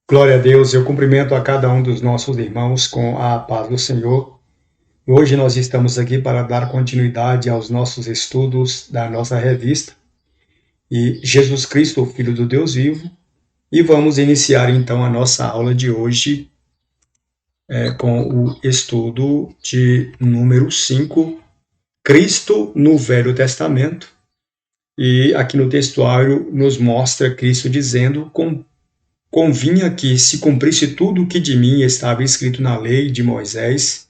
Glória a Deus, eu cumprimento a cada um dos nossos irmãos com a paz do Senhor. Hoje nós estamos aqui para dar continuidade aos nossos estudos da nossa revista e Jesus Cristo, o Filho do Deus vivo, e vamos iniciar então a nossa aula de hoje com o estudo de número 5, Cristo no Velho Testamento. E aqui no textuário nos mostra Cristo dizendo: convinha que se cumprisse tudo o que de mim estava escrito na lei de Moisés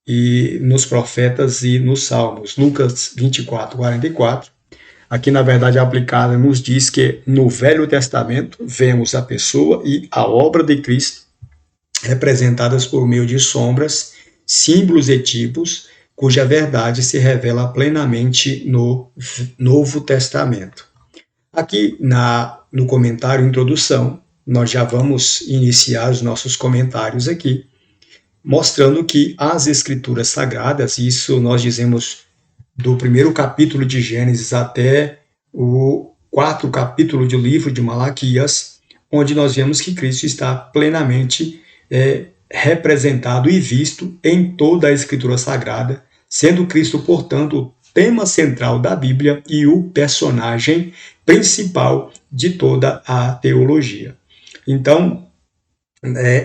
e nos profetas e nos salmos. Lucas 24, 44. Aqui, na verdade, aplicada, nos diz que no Velho Testamento vemos a pessoa e a obra de Cristo representadas por meio de sombras, símbolos e tipos, cuja verdade se revela plenamente no Novo Testamento. Aqui no comentário introdução, nós já vamos iniciar os nossos comentários aqui, mostrando que as Escrituras Sagradas, isso nós dizemos do primeiro capítulo de Gênesis até o quarto capítulo do livro de Malaquias, onde nós vemos que Cristo está plenamente representado e visto em toda a Escritura Sagrada, sendo Cristo, portanto, o tema central da Bíblia e o personagem principal de toda a teologia. Então,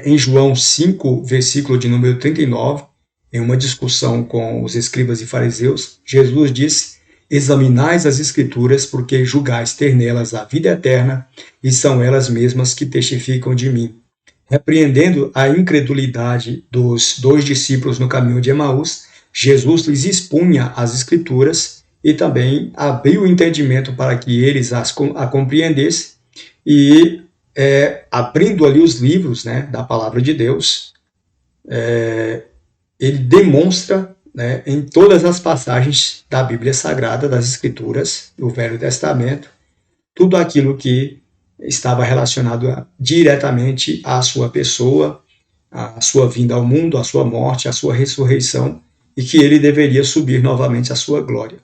em João 5, versículo de número 39, em uma discussão com os escribas e fariseus, Jesus diz: examinais as Escrituras, porque julgais ter nelas a vida eterna, e são elas mesmas que testificam de mim. Repreendendo a incredulidade dos dois discípulos no caminho de Emaús, Jesus lhes expunha as Escrituras e também abriu o entendimento para que eles a compreendessem e abrindo ali os livros, né, da palavra de Deus, ele demonstra, né, em todas as passagens da Bíblia Sagrada, das Escrituras, do Velho Testamento, tudo aquilo que estava relacionado diretamente à sua pessoa, à sua vinda ao mundo, à sua morte, à sua ressurreição, e que ele deveria subir novamente à sua glória.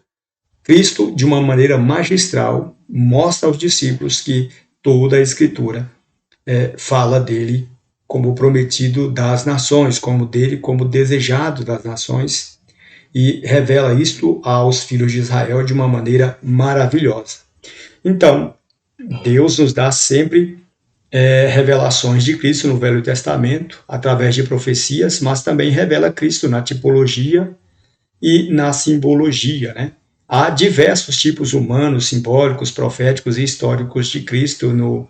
Cristo, de uma maneira magistral, mostra aos discípulos que toda a Escritura fala dele como prometido das nações, como dele como desejado das nações, e revela isto aos filhos de Israel de uma maneira maravilhosa. Então, Deus nos dá sempre revelações de Cristo no Velho Testamento, através de profecias, mas também revela Cristo na tipologia e na simbologia, né? Há diversos tipos humanos, simbólicos, proféticos e históricos de Cristo no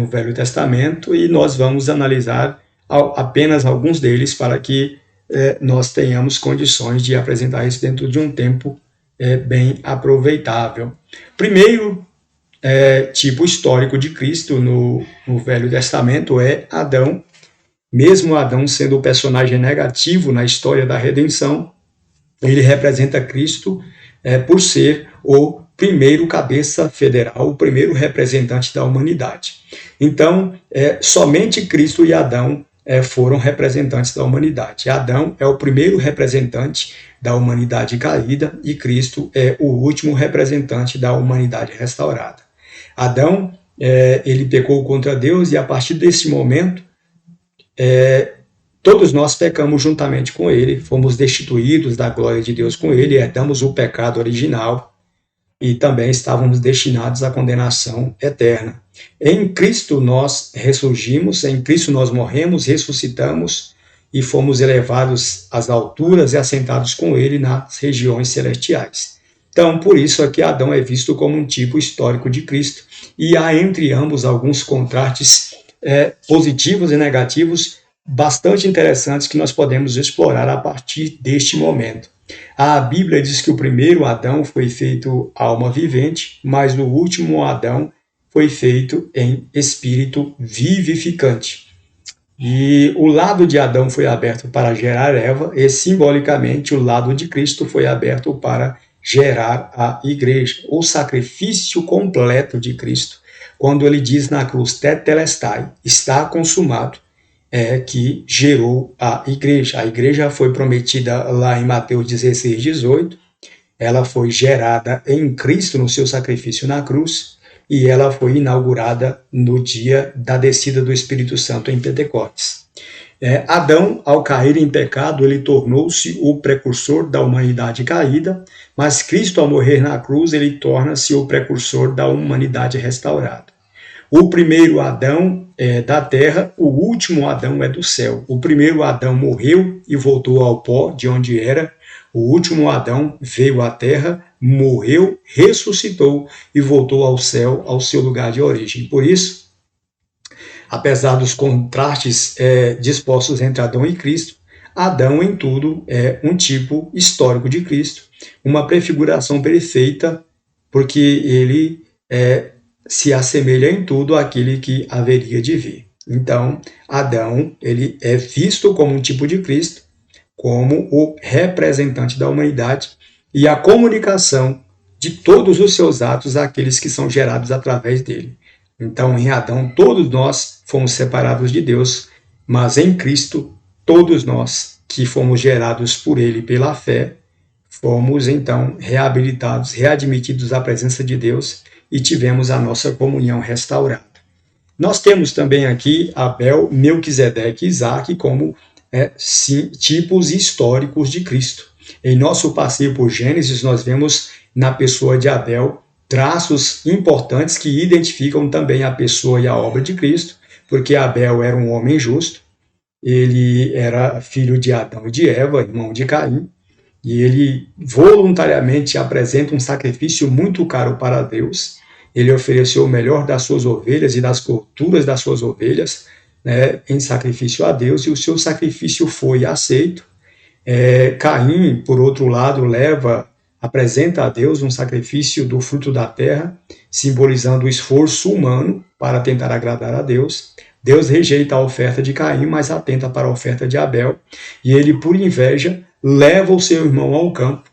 Velho Testamento, e nós vamos analisar apenas alguns deles para que nós tenhamos condições de apresentar isso dentro de um tempo bem aproveitável. Primeiro tipo histórico de Cristo no Velho Testamento é Adão. Mesmo Adão sendo o personagem negativo na história da redenção, ele representa Cristo por ser o primeiro cabeça federal, o primeiro representante da humanidade. Então, somente Cristo e Adão foram representantes da humanidade. Adão é o primeiro representante da humanidade caída e Cristo é o último representante da humanidade restaurada. Adão, ele pecou contra Deus e a partir desse momento, todos nós pecamos juntamente com ele, fomos destituídos da glória de Deus com ele, herdamos o pecado original e também estávamos destinados à condenação eterna. Em Cristo nós ressurgimos, em Cristo nós morremos, ressuscitamos e fomos elevados às alturas e assentados com ele nas regiões celestiais. Então, por isso aqui Adão é visto como um tipo histórico de Cristo, e há entre ambos alguns contrastes positivos e negativos bastante interessantes que nós podemos explorar a partir deste momento. A Bíblia diz que o primeiro Adão foi feito alma vivente, mas o último Adão foi feito em espírito vivificante. E o lado de Adão foi aberto para gerar Eva, e simbolicamente o lado de Cristo foi aberto para gerar a igreja, o sacrifício completo de Cristo. Quando ele diz na cruz, tetelestai, está consumado, que gerou a igreja. A igreja foi prometida lá em Mateus 16, 18, ela foi gerada em Cristo no seu sacrifício na cruz, e ela foi inaugurada no dia da descida do Espírito Santo em Pentecostes. Adão, ao cair em pecado, ele tornou-se o precursor da humanidade caída, mas Cristo, ao morrer na cruz, ele torna-se o precursor da humanidade restaurada. O primeiro Adão é da terra, o último Adão é do céu. O primeiro Adão morreu e voltou ao pó, de onde era. O último Adão veio à terra, morreu, ressuscitou e voltou ao céu, ao seu lugar de origem. Por isso, apesar dos contrastes dispostos entre Adão e Cristo, Adão em tudo é um tipo histórico de Cristo, uma prefiguração perfeita, porque ele se assemelha em tudo àquele que haveria de vir. Então, Adão, ele é visto como um tipo de Cristo, como o representante da humanidade e a comunicação de todos os seus atos àqueles que são gerados através dele. Então, em Adão, todos nós fomos separados de Deus, mas em Cristo, todos nós que fomos gerados por ele pela fé, fomos então reabilitados, readmitidos à presença de Deus e tivemos a nossa comunhão restaurada. Nós temos também aqui Abel, Melquisedeque e Isaac como tipos históricos de Cristo. Em nosso passeio por Gênesis, nós vemos na pessoa de Abel traços importantes que identificam também a pessoa e a obra de Cristo, porque Abel era um homem justo, ele era filho de Adão e de Eva, irmão de Caim, e ele voluntariamente apresenta um sacrifício muito caro para Deus. Ele ofereceu o melhor das suas ovelhas e das culturas das suas ovelhas, em sacrifício a Deus, e o seu sacrifício foi aceito. Caim, por outro lado, apresenta a Deus um sacrifício do fruto da terra, simbolizando o esforço humano para tentar agradar a Deus. Deus rejeita a oferta de Caim, mas atenta para a oferta de Abel, e ele, por inveja, leva o seu irmão ao campo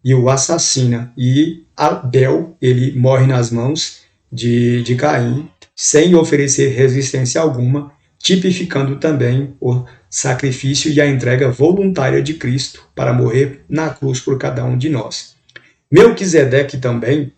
e o assassina. E Abel, ele morre nas mãos de Caim, sem oferecer resistência alguma, tipificando também o sacrifício e a entrega voluntária de Cristo para morrer na cruz por cada um de nós. Melquisedeque também,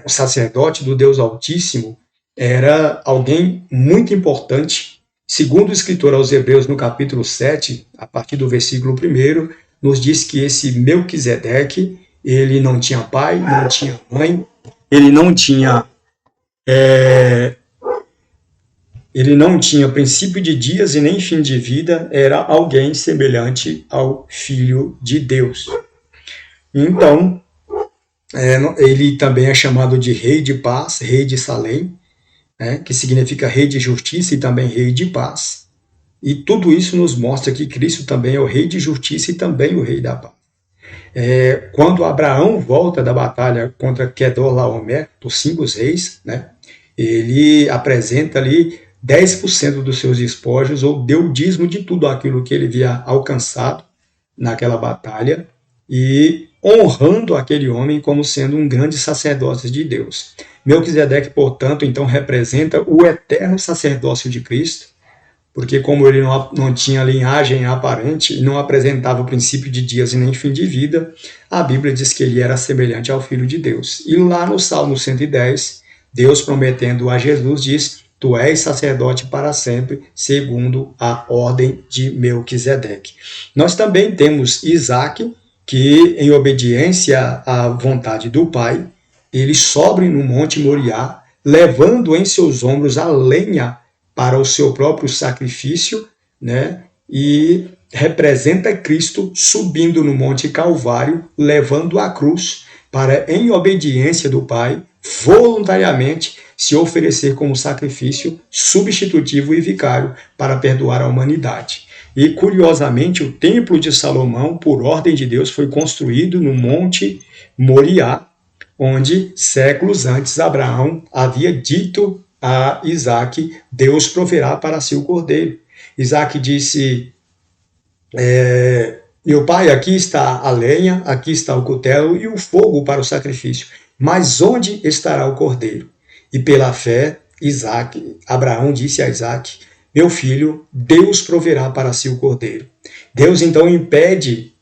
o sacerdote do Deus Altíssimo, era alguém muito importante. Segundo o escritor aos Hebreus, no capítulo 7, a partir do versículo 1, nos diz que esse Melquisedeque, ele não tinha pai, não tinha mãe, ele não tinha princípio de dias e nem fim de vida, era alguém semelhante ao Filho de Deus. Então, ele também é chamado de Rei de Paz, Rei de Salém, que significa Rei de Justiça e também Rei de Paz. E tudo isso nos mostra que Cristo também é o Rei de Justiça e também o Rei da Paz. Quando Abraão volta da batalha contra Quedorlaomer, dos 5 reis, ele apresenta ali 10% dos seus despojos, ou deu o dízimo de tudo aquilo que ele havia alcançado naquela batalha, e honrando aquele homem como sendo um grande sacerdote de Deus. Melquisedeque, portanto, então representa o eterno sacerdócio de Cristo, porque como ele não tinha linhagem aparente e não apresentava o princípio de dias e nem fim de vida, a Bíblia diz que ele era semelhante ao Filho de Deus. E lá no Salmo 110, Deus prometendo a Jesus diz: tu és sacerdote para sempre, segundo a ordem de Melquisedeque. Nós também temos Isaac, que em obediência à vontade do Pai, ele sobe no Monte Moriá, levando em seus ombros a lenha para o seu próprio sacrifício, e representa Cristo subindo no Monte Calvário, levando a cruz para, em obediência do Pai, voluntariamente se oferecer como sacrifício substitutivo e vicário para perdoar a humanidade. E, curiosamente, o Templo de Salomão, por ordem de Deus, foi construído no Monte Moriá, onde, séculos antes, Abraão havia dito a Isaac: Deus proverá para si o cordeiro. Isaac disse: meu pai, aqui está a lenha, aqui está o cutelo e o fogo para o sacrifício, mas onde estará o cordeiro? E pela fé, Abraão disse a Isaac: meu filho, Deus proverá para si o cordeiro. Deus então impede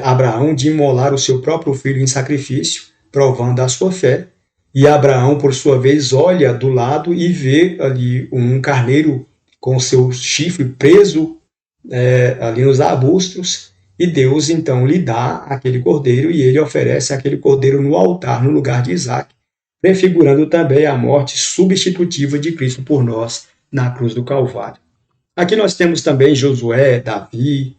Abraão de imolar o seu próprio filho em sacrifício, provando a sua fé, E Abraão, por sua vez, olha do lado e vê ali um carneiro com seu chifre preso ali nos arbustos, e Deus então lhe dá aquele cordeiro e ele oferece aquele cordeiro no altar, no lugar de Isaac, prefigurando também a morte substitutiva de Cristo por nós na cruz do Calvário. Aqui nós temos também Josué, Davi,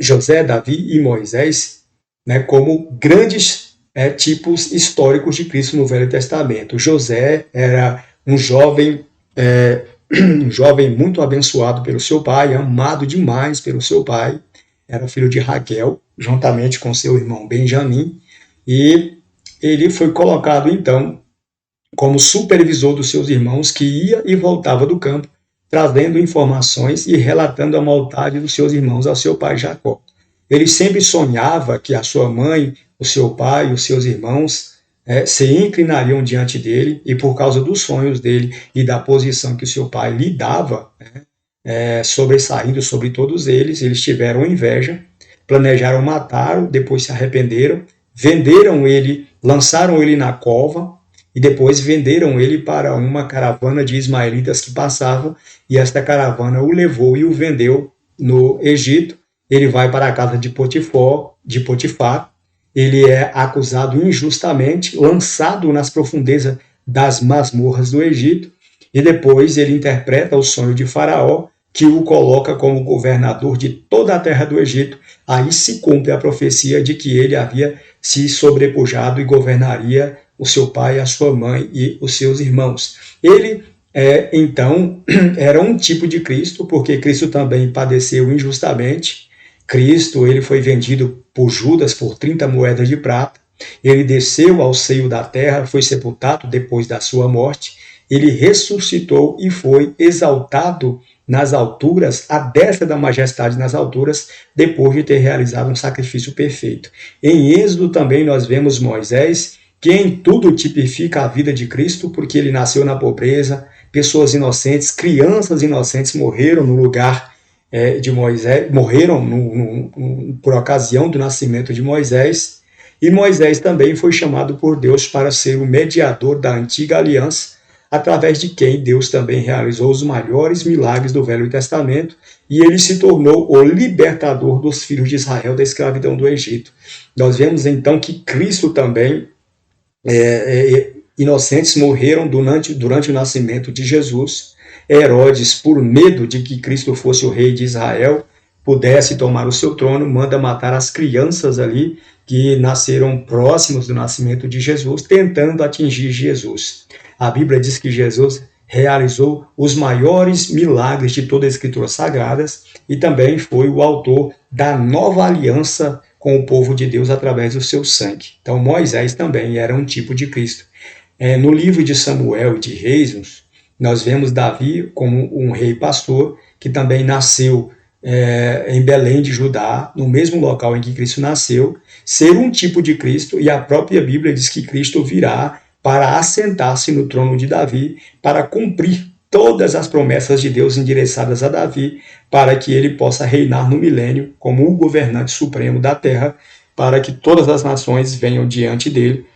José, Davi e Moisés, né, como grandes tipos históricos de Cristo no Velho Testamento. José era um jovem um jovem muito abençoado pelo seu pai, amado demais pelo seu pai, era filho de Raquel, juntamente com seu irmão Benjamim, e ele foi colocado então como supervisor dos seus irmãos, que ia e voltava do campo, trazendo informações e relatando a maldade dos seus irmãos ao seu pai Jacó. Ele sempre sonhava que a sua mãe, o seu pai, os seus irmãos se inclinariam diante dele, e por causa dos sonhos dele e da posição que o seu pai lhe dava, sobressaindo sobre todos eles, eles tiveram inveja, planejaram matá-lo, depois se arrependeram, venderam ele, lançaram ele na cova, e depois venderam ele para uma caravana de ismaelitas que passava, e esta caravana o levou e o vendeu no Egito. Ele vai para a casa de Potifar, ele é acusado injustamente, lançado nas profundezas das masmorras do Egito, e depois ele interpreta o sonho de Faraó, que o coloca como governador de toda a terra do Egito. Aí se cumpre a profecia de que ele havia se sobrepujado e governaria o seu pai, a sua mãe e os seus irmãos. Ele, então, era um tipo de Cristo, porque Cristo também padeceu injustamente. Cristo, ele foi vendido por Judas por 30 moedas de prata. Ele desceu ao seio da terra, foi sepultado depois da sua morte. Ele ressuscitou e foi exaltado nas alturas, à destra da majestade nas alturas, depois de ter realizado um sacrifício perfeito. Em Êxodo também nós vemos Moisés, que em tudo tipifica a vida de Cristo, porque ele nasceu na pobreza, pessoas inocentes, crianças inocentes morreram no lugar de Moisés, morreram por ocasião do nascimento de Moisés, e Moisés também foi chamado por Deus para ser o mediador da antiga aliança, através de quem Deus também realizou os maiores milagres do Velho Testamento, e ele se tornou o libertador dos filhos de Israel da escravidão do Egito. Nós vemos então que Cristo também, inocentes morreram durante o nascimento de Jesus. Herodes, por medo de que Cristo fosse o rei de Israel, pudesse tomar o seu trono, manda matar as crianças ali que nasceram próximos do nascimento de Jesus, tentando atingir Jesus. A Bíblia diz que Jesus realizou os maiores milagres de toda a Escritura Sagradas e também foi o autor da nova aliança com o povo de Deus através do seu sangue. Então Moisés também era um tipo de Cristo. No livro de Samuel e de Reis, nós vemos Davi como um rei pastor que também nasceu em Belém de Judá, no mesmo local em que Cristo nasceu, ser um tipo de Cristo, e a própria Bíblia diz que Cristo virá para assentar-se no trono de Davi, para cumprir todas as promessas de Deus endereçadas a Davi, para que ele possa reinar no milênio como o governante supremo da terra, para que todas as nações venham diante dele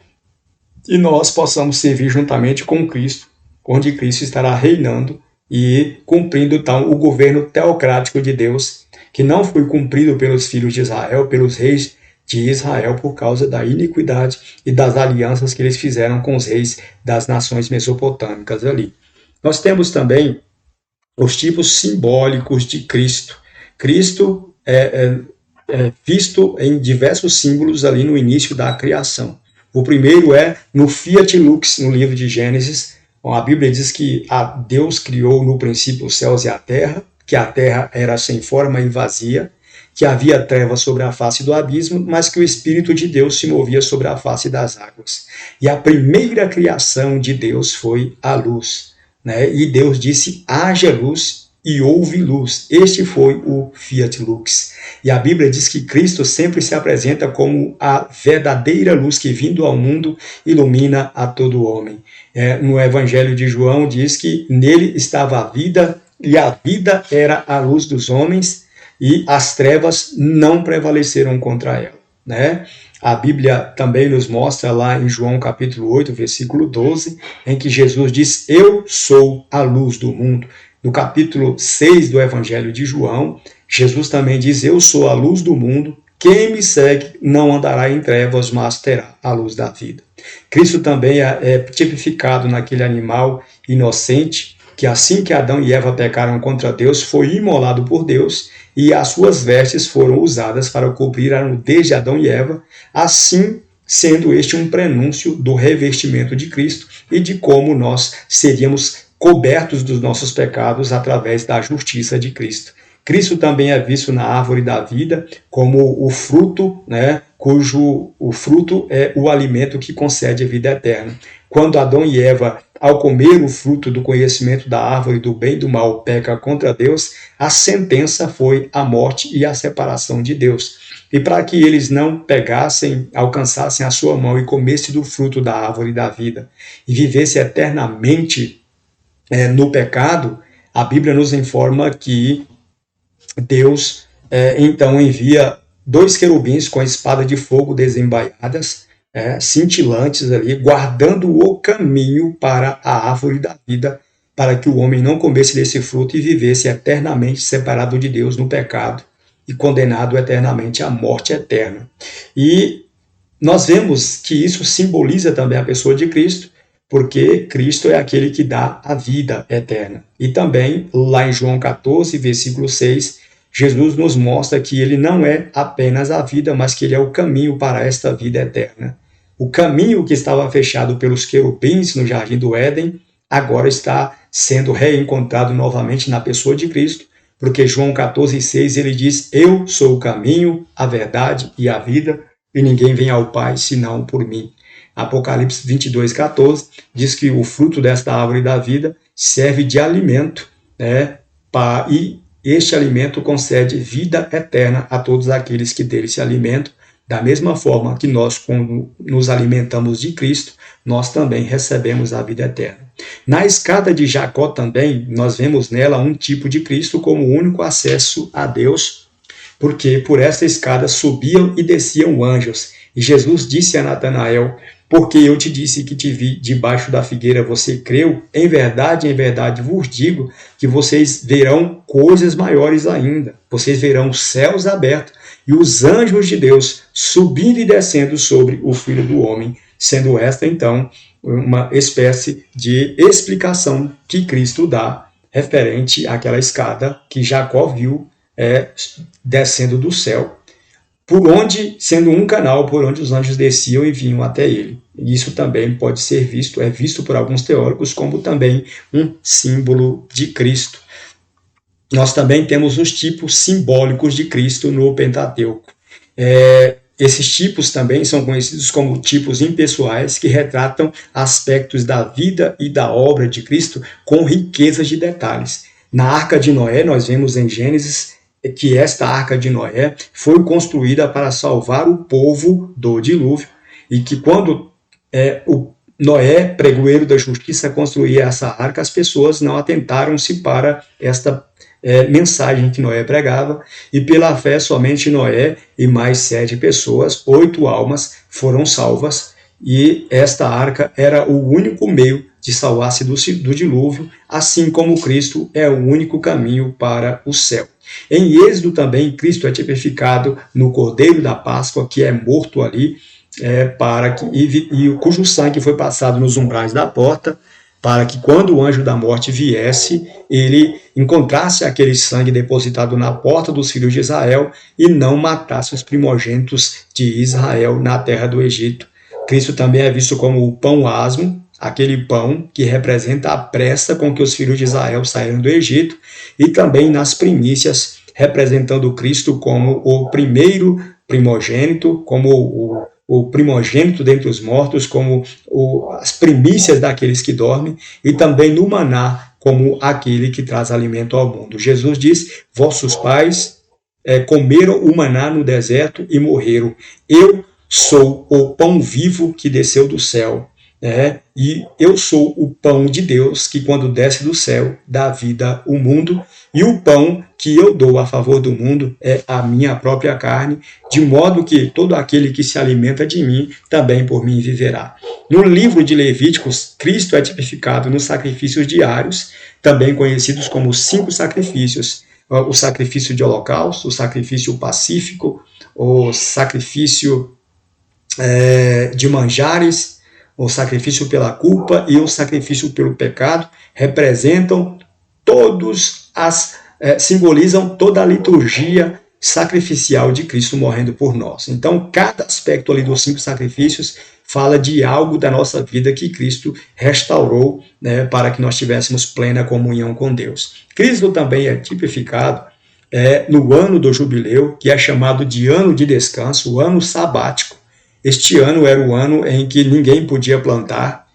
e nós possamos servir juntamente com Cristo, onde Cristo estará reinando e cumprindo então o governo teocrático de Deus, que não foi cumprido pelos filhos de Israel, pelos reis de Israel, por causa da iniquidade e das alianças que eles fizeram com os reis das nações mesopotâmicas ali. Nós temos também os tipos simbólicos de Cristo. Cristo é visto em diversos símbolos ali no início da criação. O primeiro é no Fiat Lux, no livro de Gênesis. A Bíblia diz que Deus criou no princípio os céus e a terra, que a terra era sem forma e vazia, que havia trevas sobre a face do abismo, mas que o Espírito de Deus se movia sobre a face das águas. E a primeira criação de Deus foi a luz, né? E Deus disse, haja luz, e houve luz. Este foi o Fiat Lux. E a Bíblia diz que Cristo sempre se apresenta como a verdadeira luz que, vindo ao mundo, ilumina a todo homem. No Evangelho de João diz que nele estava a vida, e a vida era a luz dos homens, e as trevas não prevaleceram contra ela, né? A Bíblia também nos mostra lá em João capítulo 8, versículo 12, em que Jesus diz: eu sou a luz do mundo. No capítulo 6 do Evangelho de João, Jesus também diz: eu sou a luz do mundo, quem me segue não andará em trevas, mas terá a luz da vida. Cristo também é tipificado naquele animal inocente, que assim que Adão e Eva pecaram contra Deus, foi imolado por Deus, e as suas vestes foram usadas para cobrir a nudez de Adão e Eva, assim sendo este um prenúncio do revestimento de Cristo e de como nós seríamos cobertos dos nossos pecados através da justiça de Cristo. Cristo também é visto na árvore da vida como o fruto, cujo o fruto é o alimento que concede a vida eterna. Quando Adão e Eva, ao comer o fruto do conhecimento da árvore do bem e do mal, peca contra Deus, a sentença foi a morte e a separação de Deus. E para que eles não pegassem, alcançassem a sua mão e comessem do fruto da árvore da vida e vivessem eternamente no pecado, a Bíblia nos informa que Deus então envia 2 querubins com a espada de fogo desembaiadas, cintilantes ali, guardando o caminho para a árvore da vida, para que o homem não comesse desse fruto e vivesse eternamente separado de Deus no pecado e condenado eternamente à morte eterna. E nós vemos que isso simboliza também a pessoa de Cristo, porque Cristo é aquele que dá a vida eterna. E também, lá em João 14, versículo 6, Jesus nos mostra que ele não é apenas a vida, mas que ele é o caminho para esta vida eterna. O caminho que estava fechado pelos querubins no Jardim do Éden, agora está sendo reencontrado novamente na pessoa de Cristo, porque João 14,6 ele diz: eu sou o caminho, a verdade e a vida, e ninguém vem ao Pai senão por mim. Apocalipse 22,14 diz que o fruto desta árvore da vida serve de alimento, e este alimento concede vida eterna a todos aqueles que dele se alimentam. Da mesma forma que nós, quando nos alimentamos de Cristo, nós também recebemos a vida eterna. Na escada de Jacó também, nós vemos nela um tipo de Cristo como o único acesso a Deus, porque por esta escada subiam e desciam anjos. E Jesus disse a Natanael: porque eu te disse que te vi debaixo da figueira, você creu? Em verdade vos digo que vocês verão coisas maiores ainda. Vocês verão os céus abertos e os anjos de Deus subindo e descendo sobre o Filho do Homem, sendo esta, então, uma espécie de explicação que Cristo dá referente àquela escada que Jacó viu descendo do céu, por onde, sendo um canal por onde os anjos desciam e vinham até ele. E isso também pode ser visto, é visto por alguns teólogos como também um símbolo de Cristo. Nós também temos os tipos simbólicos de Cristo no Pentateuco. Esses tipos também são conhecidos como tipos impessoais, que retratam aspectos da vida e da obra de Cristo com riquezas de detalhes. Na Arca de Noé, nós vemos em Gênesis que esta Arca de Noé foi construída para salvar o povo do dilúvio, e que quando o Noé, pregoeiro da justiça, construía essa arca, as pessoas não atentaram-se para esta mensagem que Noé pregava, e pela fé somente Noé e mais 7 pessoas, 8 almas, foram salvas, e esta arca era o único meio de salvar-se do dilúvio, assim como Cristo é o único caminho para o céu. Em Êxodo também, Cristo é tipificado no Cordeiro da Páscoa, que é morto ali, cujo sangue foi passado nos umbrais da porta, para que quando o anjo da morte viesse, ele encontrasse aquele sangue depositado na porta dos filhos de Israel e não matasse os primogênitos de Israel na terra do Egito. Cristo também é visto como o pão asmo, aquele pão que representa a pressa com que os filhos de Israel saíram do Egito, e também nas primícias, representando Cristo como o primeiro primogênito, como o primogênito dentre os mortos, como as primícias daqueles que dormem, e também no maná, como aquele que traz alimento ao mundo. Jesus diz: vossos pais comeram o maná no deserto e morreram. Eu sou o pão vivo que desceu do céu. E eu sou o pão de Deus que, quando desce do céu, dá vida ao mundo, e o pão que eu dou a favor do mundo é a minha própria carne, de modo que todo aquele que se alimenta de mim, também por mim viverá. No livro de Levíticos, Cristo é tipificado nos sacrifícios diários, também conhecidos como 5 sacrifícios: o sacrifício de holocausto, o sacrifício pacífico, o sacrifício de manjares, o sacrifício pela culpa e o sacrifício pelo pecado, representam simbolizam toda a liturgia sacrificial de Cristo morrendo por nós. Então, cada aspecto ali dos 5 sacrifícios fala de algo da nossa vida que Cristo restaurou, para que nós tivéssemos plena comunhão com Deus. Cristo também é tipificado no ano do jubileu, que é chamado de ano de descanso, o ano sabático. Este ano era o ano em que ninguém podia plantar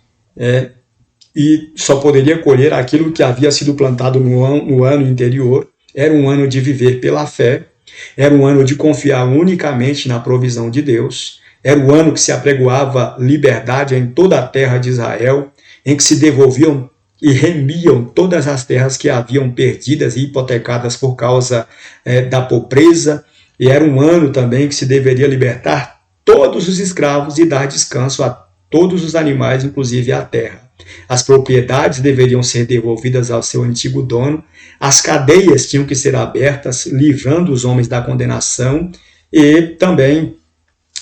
e só poderia colher aquilo que havia sido plantado no ano anterior. Era um ano de viver pela fé, era um ano de confiar unicamente na provisão de Deus, era o ano que se apregoava liberdade em toda a terra de Israel, em que se devolviam e remiam todas as terras que haviam perdidas e hipotecadas por causa da pobreza, e era um ano também que se deveria libertar todos os escravos e dar descanso a todos os animais, inclusive à terra. As propriedades deveriam ser devolvidas ao seu antigo dono, as cadeias tinham que ser abertas, livrando os homens da condenação, e também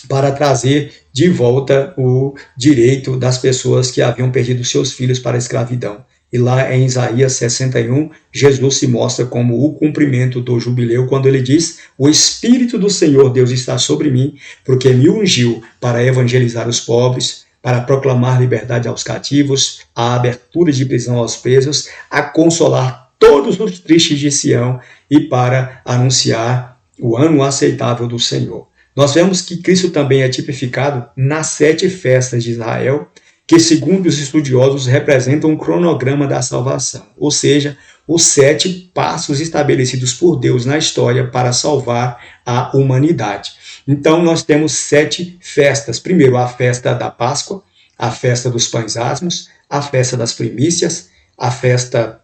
para trazer de volta o direito das pessoas que haviam perdido seus filhos para a escravidão. E lá em Isaías 61, Jesus se mostra como o cumprimento do jubileu, quando ele diz: o Espírito do Senhor Deus está sobre mim, porque me ungiu para evangelizar os pobres, para proclamar liberdade aos cativos, a abertura de prisão aos presos, a consolar todos os tristes de Sião e para anunciar o ano aceitável do Senhor. Nós vemos que Cristo também é tipificado nas 7 festas de Israel, que, segundo os estudiosos, representam um cronograma da salvação, ou seja, os 7 passos estabelecidos por Deus na história para salvar a humanidade. Então, nós temos 7 festas. Primeiro, a festa da Páscoa, a festa dos pães asmos, a festa das primícias, a festa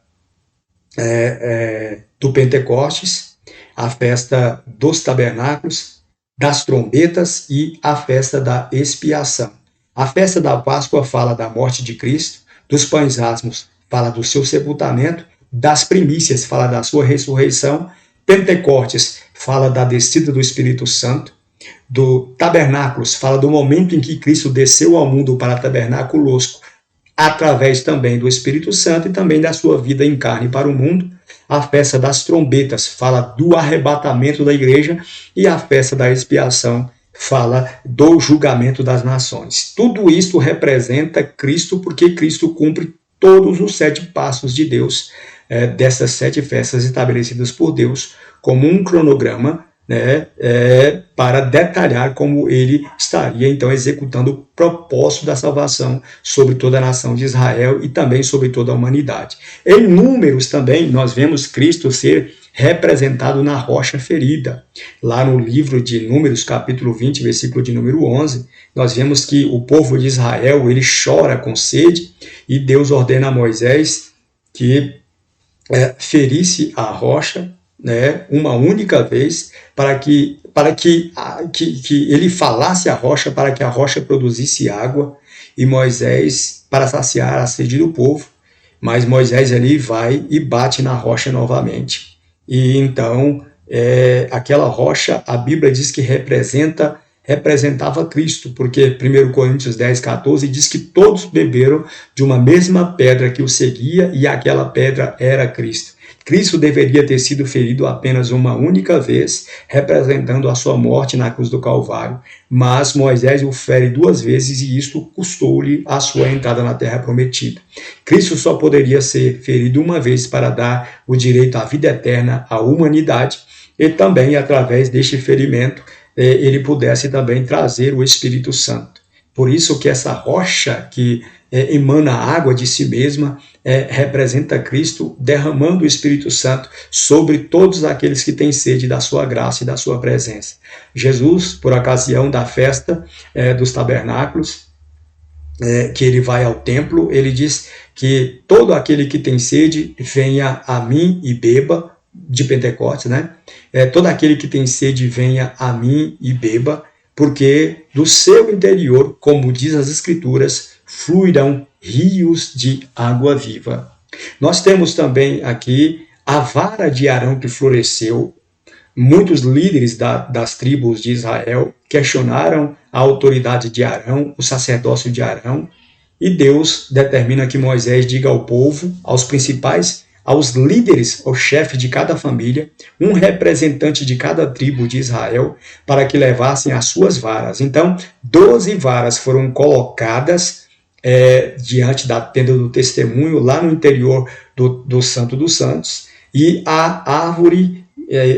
do Pentecostes, a festa dos tabernáculos, das trombetas e a festa da expiação. A festa da Páscoa fala da morte de Cristo, dos pães asmos fala do seu sepultamento, das primícias fala da sua ressurreição, Pentecostes fala da descida do Espírito Santo, do tabernáculos fala do momento em que Cristo desceu ao mundo para tabernar conosco, através também do Espírito Santo e também da sua vida em carne para o mundo. A festa das trombetas fala do arrebatamento da igreja e a festa da expiação fala do julgamento das nações. Tudo isso representa Cristo, porque Cristo cumpre todos os 7 passos de Deus, dessas 7 festas estabelecidas por Deus, como um cronograma, para detalhar como ele estaria então executando o propósito da salvação sobre toda a nação de Israel e também sobre toda a humanidade. Em Números também nós vemos Cristo ser representado na rocha ferida. Lá no livro de Números, capítulo 20, versículo de número 11, nós vemos que o povo de Israel, ele chora com sede, e Deus ordena a Moisés que ferisse a rocha, uma única vez, para que ele falasse a rocha, para que a rocha produzisse água, e Moisés, para saciar a sede do povo, mas Moisés ali vai e bate na rocha novamente. E então, aquela rocha, a Bíblia diz que representava Cristo, porque 1 Coríntios 10, 14 diz que todos beberam de uma mesma pedra que o seguia, e aquela pedra era Cristo. Cristo deveria ter sido ferido apenas uma única vez, representando a sua morte na cruz do Calvário, mas Moisés o fere 2 vezes e isto custou-lhe a sua entrada na terra prometida. Cristo só poderia ser ferido uma vez para dar o direito à vida eterna à humanidade, e também, através deste ferimento, ele pudesse também trazer o Espírito Santo. Por isso que essa rocha que emana água de si mesma, representa Cristo derramando o Espírito Santo sobre todos aqueles que têm sede da sua graça e da sua presença. Jesus, por ocasião da festa dos tabernáculos, que ele vai ao templo, ele diz que todo aquele que tem sede, venha a mim e beba, de Pentecostes, né? Todo aquele que tem sede, venha a mim e beba, porque do seu interior, como diz as Escrituras, fluirão rios de água viva. Nós temos também aqui a vara de Arão que floresceu. Muitos líderes das tribos de Israel questionaram a autoridade de Arão, o sacerdócio de Arão, e Deus determina que Moisés diga ao povo, aos principais, aos líderes, ao chefe de cada família, um representante de cada tribo de Israel, para que levassem as suas varas. Então, 12 varas foram colocadas diante da tenda do testemunho, lá no interior do Santo dos Santos, e a árvore,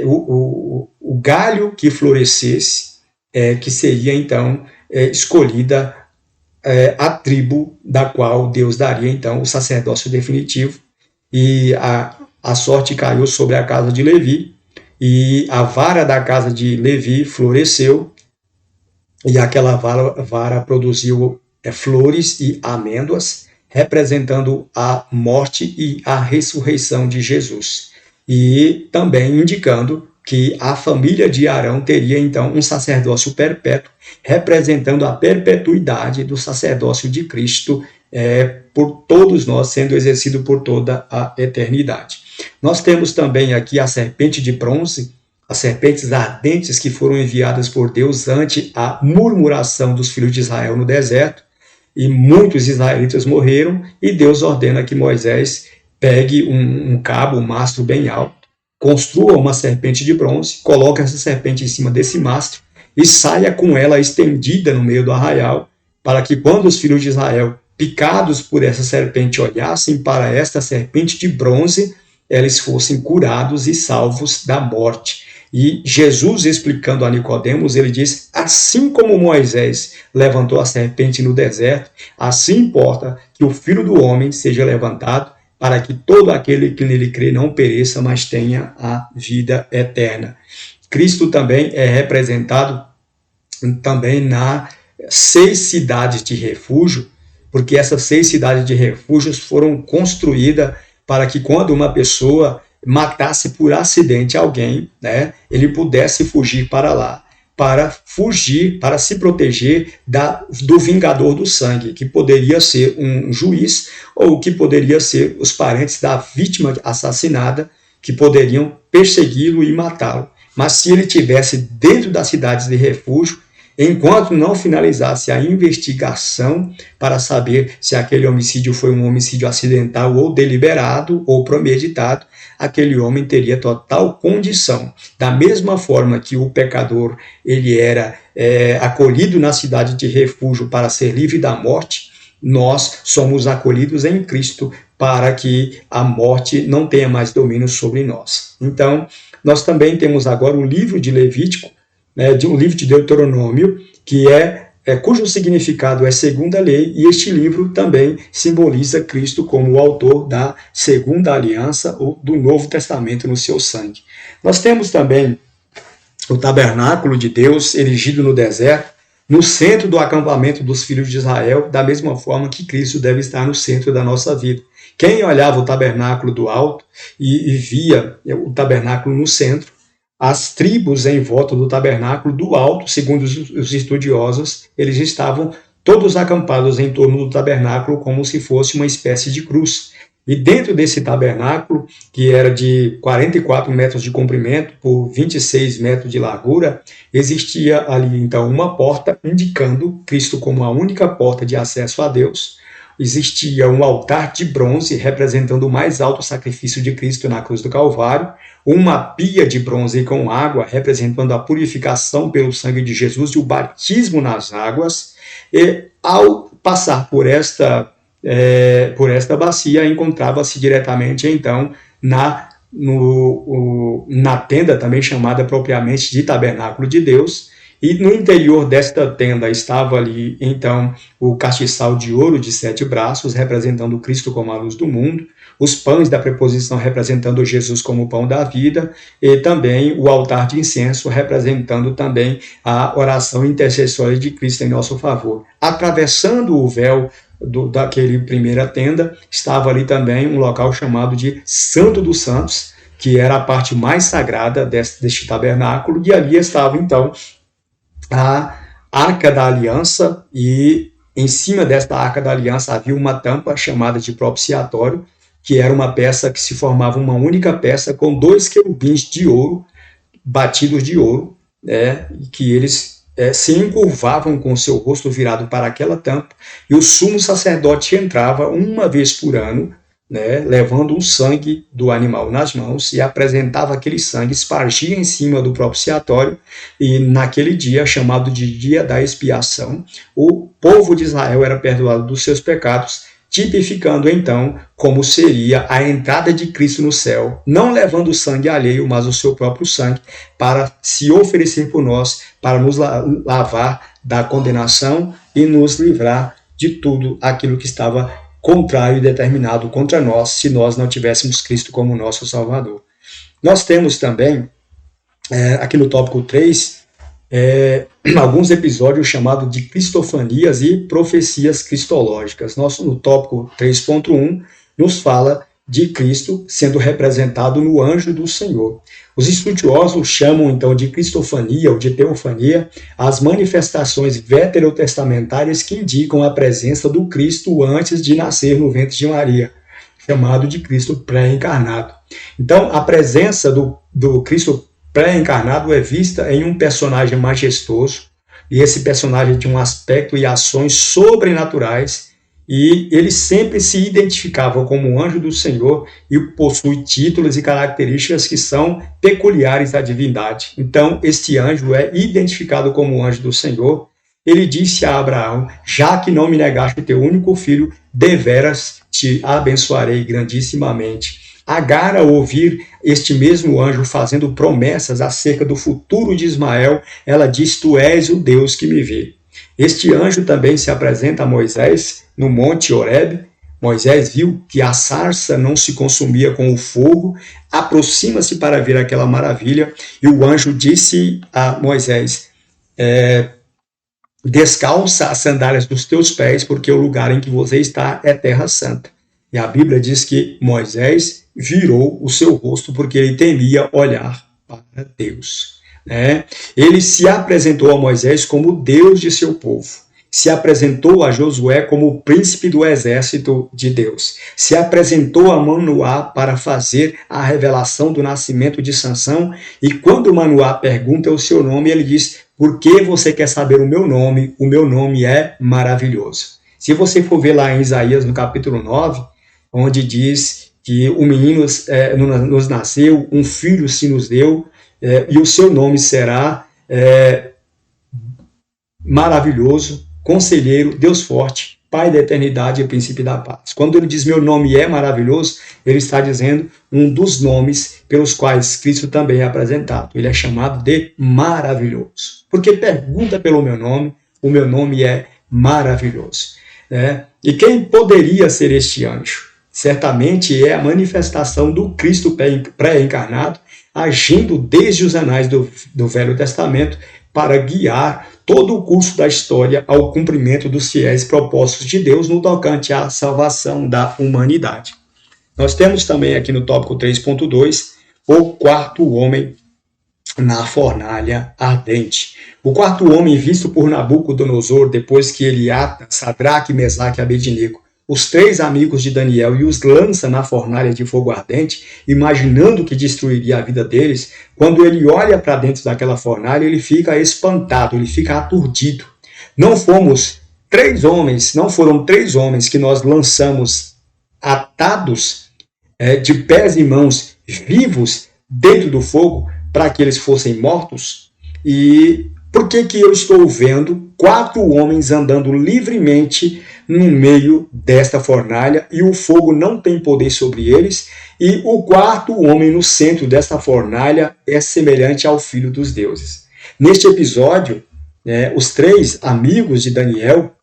o galho que florescesse, que seria então escolhida a tribo da qual Deus daria então o sacerdócio definitivo, e a sorte caiu sobre a casa de Levi, e a vara da casa de Levi floresceu, e aquela vara produziu flores e amêndoas, representando a morte e a ressurreição de Jesus. E também indicando que a família de Arão teria então um sacerdócio perpétuo, representando a perpetuidade do sacerdócio de Cristo por todos nós, sendo exercido por toda a eternidade. Nós temos também aqui a serpente de bronze, as serpentes ardentes que foram enviadas por Deus ante a murmuração dos filhos de Israel no deserto, e muitos israelitas morreram, e Deus ordena que Moisés pegue um cabo, um mastro bem alto, construa uma serpente de bronze, coloque essa serpente em cima desse mastro e saia com ela estendida no meio do arraial, para que quando os filhos de Israel, picados por essa serpente, olhassem para esta serpente de bronze, eles fossem curados e salvos da morte. E Jesus, explicando a Nicodemos, ele diz: assim como Moisés levantou a serpente no deserto, assim importa que o Filho do Homem seja levantado, para que todo aquele que nele crê não pereça, mas tenha a vida eterna. Cristo também é representado também nas 6 cidades de refúgio, porque essas 6 cidades de refúgios foram construídas para que quando uma pessoa matasse por acidente alguém, né, ele pudesse fugir para lá, para fugir, para se proteger do vingador do sangue, que poderia ser um juiz, ou que poderia ser os parentes da vítima assassinada, que poderiam persegui-lo e matá-lo. Mas se ele estivesse dentro das cidades de refúgio, enquanto não finalizasse a investigação para saber se aquele homicídio foi um homicídio acidental ou deliberado ou premeditado, aquele homem teria total condição. Da mesma forma que o pecador ele era acolhido na cidade de refúgio para ser livre da morte, nós somos acolhidos em Cristo para que a morte não tenha mais domínio sobre nós. Então, nós também temos agora o livro de Levítico, um livro de Deuteronômio, que cujo significado é segunda lei, e este livro também simboliza Cristo como o autor da segunda aliança ou do Novo Testamento no seu sangue. Nós temos também o tabernáculo de Deus erigido no deserto, no centro do acampamento dos filhos de Israel, da mesma forma que Cristo deve estar no centro da nossa vida. Quem olhava o tabernáculo do alto e via o tabernáculo no centro, as tribos em volta do tabernáculo do alto, segundo os estudiosos, eles estavam todos acampados em torno do tabernáculo como se fosse uma espécie de cruz. E dentro desse tabernáculo, que era de 44 metros de comprimento por 26 metros de largura, existia ali então uma porta indicando Cristo como a única porta de acesso a Deus. Existia um altar de bronze representando o mais alto sacrifício de Cristo na cruz do Calvário, uma pia de bronze com água representando a purificação pelo sangue de Jesus e o batismo nas águas, e ao passar por esta bacia, encontrava-se diretamente então na tenda, também chamada propriamente de tabernáculo de Deus, E no interior desta tenda estava ali, então, o castiçal de ouro de 7 braços, representando Cristo como a luz do mundo, os pães da preposição representando Jesus como o pão da vida, e também o altar de incenso representando também a oração intercessória de Cristo em nosso favor. Atravessando o véu daquele primeira tenda, estava ali também um local chamado de Santo dos Santos, que era a parte mais sagrada deste tabernáculo, e ali estava então a Arca da Aliança, e em cima desta Arca da Aliança havia uma tampa chamada de propiciatório, que era uma peça que se formava uma única peça com 2 querubins de ouro, batidos de ouro, que eles se encurvavam com o seu rosto virado para aquela tampa, e o sumo sacerdote entrava uma vez por ano, levando um sangue do animal nas mãos, e apresentava aquele sangue, espargia em cima do propiciatório, e naquele dia, chamado de dia da expiação, o povo de Israel era perdoado dos seus pecados, tipificando então como seria a entrada de Cristo no céu, não levando o sangue alheio, mas o seu próprio sangue, para se oferecer por nós, para nos lavar da condenação e nos livrar de tudo aquilo que estava contrário e determinado contra nós, se nós não tivéssemos Cristo como nosso Salvador. Nós temos também, aqui no tópico 3, alguns episódios chamados de cristofanias e profecias cristológicas. Nós, no tópico 3.1, nos fala de Cristo sendo representado no anjo do Senhor. Os estudiosos chamam então de cristofania ou de teofania as manifestações veterotestamentárias que indicam a presença do Cristo antes de nascer no ventre de Maria, chamado de Cristo pré-encarnado. Então, a presença do Cristo pré-encarnado é vista em um personagem majestoso, e esse personagem tinha um aspecto e ações sobrenaturais, e ele sempre se identificava como anjo do Senhor e possui títulos e características que são peculiares à divindade. Então, este anjo é identificado como anjo do Senhor. Ele disse a Abraão: já que não me negaste teu único filho, deveras te abençoarei grandissimamente. Agar, ao ouvir este mesmo anjo fazendo promessas acerca do futuro de Ismael, ela diz: tu és o Deus que me vê. Este anjo também se apresenta a Moisés no Monte Horebe. Moisés viu que a sarça não se consumia com o fogo, aproxima-se para ver aquela maravilha, e o anjo disse a Moisés: descalça as sandálias dos teus pés, porque o lugar em que você está é terra santa. E a Bíblia diz que Moisés virou o seu rosto porque ele temia olhar para Deus. Ele se apresentou a Moisés como Deus de seu povo. Se apresentou a Josué como o príncipe do exército de Deus. Se apresentou a Manoá para fazer a revelação do nascimento de Sansão. E quando Manoá pergunta o seu nome, ele diz: por que você quer saber o meu nome? O meu nome é maravilhoso. Se você for ver lá em Isaías, no capítulo 9, onde diz que o menino nos nasceu, um filho se nos deu, e o seu nome será maravilhoso, conselheiro, Deus forte, Pai da eternidade e príncipe da paz. Quando ele diz meu nome é maravilhoso, ele está dizendo um dos nomes pelos quais Cristo também é apresentado. Ele é chamado de maravilhoso. Porque pergunta pelo meu nome, o meu nome é maravilhoso. E quem poderia ser este anjo? Certamente é a manifestação do Cristo pré-encarnado, agindo desde os anais do Velho Testamento para guiar todo o curso da história ao cumprimento dos fiéis propósitos de Deus no tocante à salvação da humanidade. Nós temos também aqui no tópico 3.2 o quarto homem na fornalha ardente. O quarto homem visto por Nabucodonosor depois que ele ata Sadraque, Mesaque e Abednego, os 3 amigos de Daniel, e os lança na fornalha de fogo ardente, imaginando que destruiria a vida deles. Quando ele olha para dentro daquela fornalha, ele fica espantado, ele fica aturdido. Não foram 3 homens que nós lançamos atados de pés e mãos, vivos, dentro do fogo, para que eles fossem mortos? E por que eu estou vendo 4 homens andando livremente no meio desta fornalha e o fogo não tem poder sobre eles, e o quarto homem no centro desta fornalha é semelhante ao Filho dos Deuses? Neste episódio, os 3 amigos de Daniel,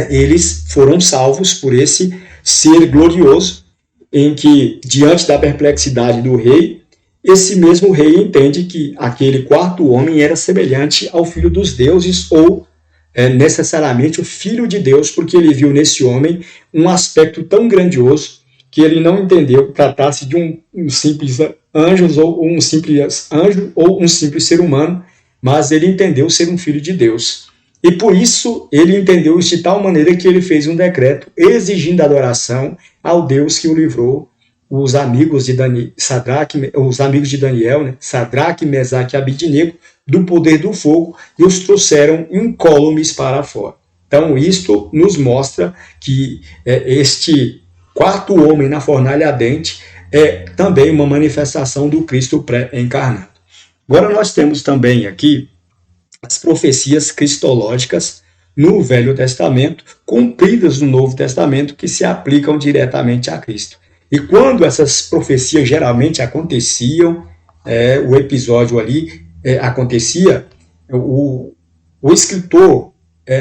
eles foram salvos por esse ser glorioso, em que, diante da perplexidade do rei, esse mesmo rei entende que aquele quarto homem era semelhante ao filho dos deuses, ou necessariamente o filho de Deus, porque ele viu nesse homem um aspecto tão grandioso que ele não entendeu que tratasse de um simples anjo ou um simples ser humano, mas ele entendeu ser um filho de Deus. E por isso ele entendeu isso de tal maneira que ele fez um decreto exigindo adoração ao Deus que o livrou. Os amigos de Daniel, Sadraque, Mesaque e Abidnego, do poder do fogo, e os trouxeram incólumes para fora. Então, isto nos mostra que este quarto homem na fornalha ardente é também uma manifestação do Cristo pré-encarnado. Agora nós temos também aqui as profecias cristológicas no Velho Testamento, cumpridas no Novo Testamento, que se aplicam diretamente a Cristo. E quando essas profecias geralmente aconteciam, o episódio ali acontecia, o escritor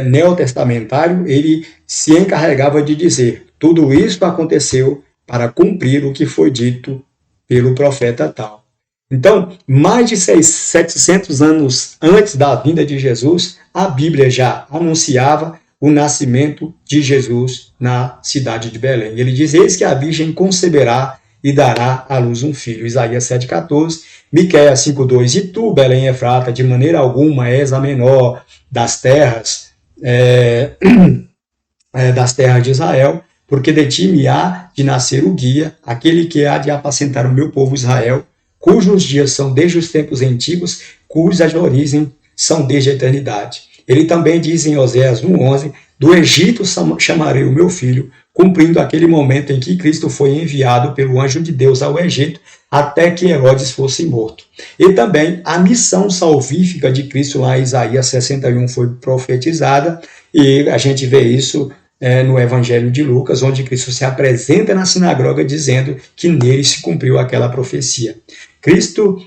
neotestamentário, ele se encarregava de dizer: tudo isso aconteceu para cumprir o que foi dito pelo profeta tal. Então, mais de 700 anos antes da vinda de Jesus, a Bíblia já anunciava o nascimento de Jesus na cidade de Belém. Ele diz: eis que a virgem conceberá e dará à luz um filho. Isaías 7,14, Miqueias 5,2, e tu, Belém Efrata, de maneira alguma és a menor das terras, das terras de Israel, porque de ti me há de nascer o guia, aquele que há de apacentar o meu povo Israel, cujos dias são desde os tempos antigos, cujas origens são desde a eternidade. Ele também diz em Oséias 1,11, do Egito chamarei o meu filho, cumprindo aquele momento em que Cristo foi enviado pelo anjo de Deus ao Egito, até que Herodes fosse morto. E também a missão salvífica de Cristo lá em Isaías 61 foi profetizada, e a gente vê isso no Evangelho de Lucas, onde Cristo se apresenta na sinagoga dizendo que nele se cumpriu aquela profecia. Cristo,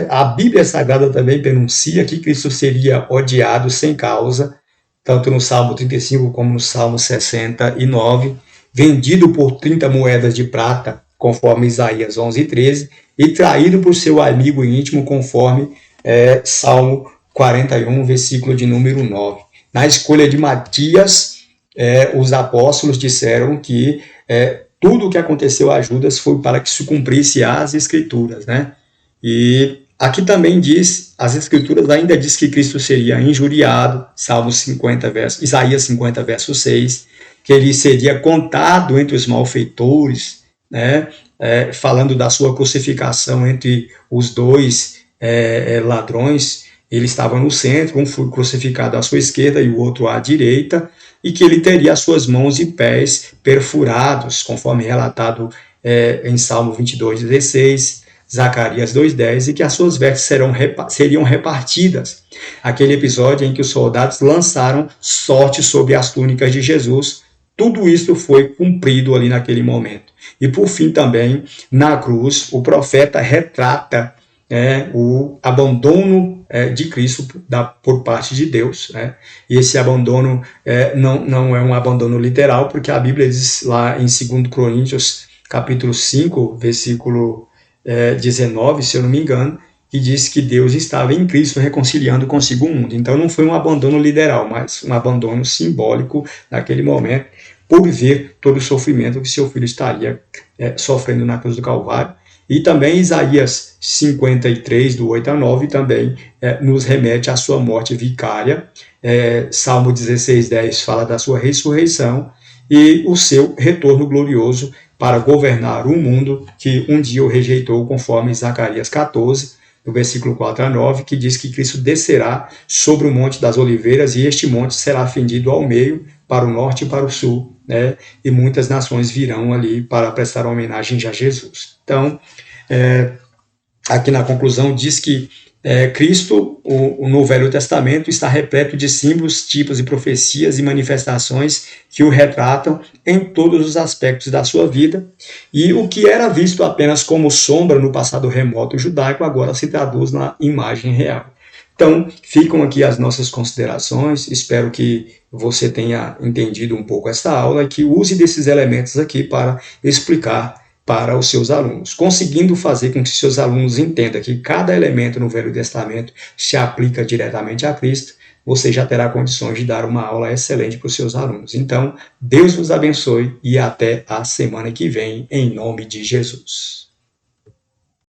a Bíblia Sagrada também denuncia que Cristo seria odiado sem causa, tanto no Salmo 35 como no Salmo 69, vendido por 30 moedas de prata, conforme Isaías 11:13, e traído por seu amigo íntimo, conforme Salmo 41, versículo de número 9. Na escolha de Matias, os apóstolos disseram que tudo o que aconteceu a Judas foi para que se cumprisse as Escrituras, né? E aqui também diz, as Escrituras ainda diz que Cristo seria injuriado, Isaías 50, verso 6, que ele seria contado entre os malfeitores, né? Falando da sua crucificação entre os dois ladrões. Ele estava no centro, um foi crucificado à sua esquerda e o outro à direita, e que ele teria as suas mãos e pés perfurados, conforme relatado em Salmo 22:16, Zacarias 2:10, e que as suas vestes seriam repartidas. Aquele episódio em que os soldados lançaram sorte sobre as túnicas de Jesus. Tudo isso foi cumprido ali naquele momento. E por fim também, na cruz, o profeta retrata o abandono de Cristo por parte de Deus, né? E esse abandono não é um abandono literal, porque a Bíblia diz lá em 2 Coríntios, capítulo 5, versículo 19, se eu não me engano, que diz que Deus estava em Cristo reconciliando consigo o mundo. Então não foi um abandono literal, mas um abandono simbólico naquele momento, por ver todo o sofrimento que seu filho estaria sofrendo na cruz do Calvário. E também Isaías 53, do 8 a 9, também nos remete à sua morte vicária. Salmo 16:10 fala da sua ressurreição e o seu retorno glorioso para governar o mundo que um dia o rejeitou, conforme Zacarias 14, do versículo 4 a 9, que diz que Cristo descerá sobre o Monte das Oliveiras e este monte será fendido ao meio, para o norte e para o sul, né? E muitas nações virão ali para prestar homenagem a Jesus. Então, aqui na conclusão diz que Cristo, no Velho Testamento, está repleto de símbolos, tipos e profecias e manifestações que o retratam em todos os aspectos da sua vida, e o que era visto apenas como sombra no passado remoto judaico agora se traduz na imagem real. Então, ficam aqui as nossas considerações. Espero que você tenha entendido um pouco esta aula e que use desses elementos aqui para explicar para os seus alunos, conseguindo fazer com que seus alunos entendam que cada elemento no Velho Testamento se aplica diretamente a Cristo. Você já terá condições de dar uma aula excelente para os seus alunos. Então, Deus vos abençoe e até a semana que vem, em nome de Jesus.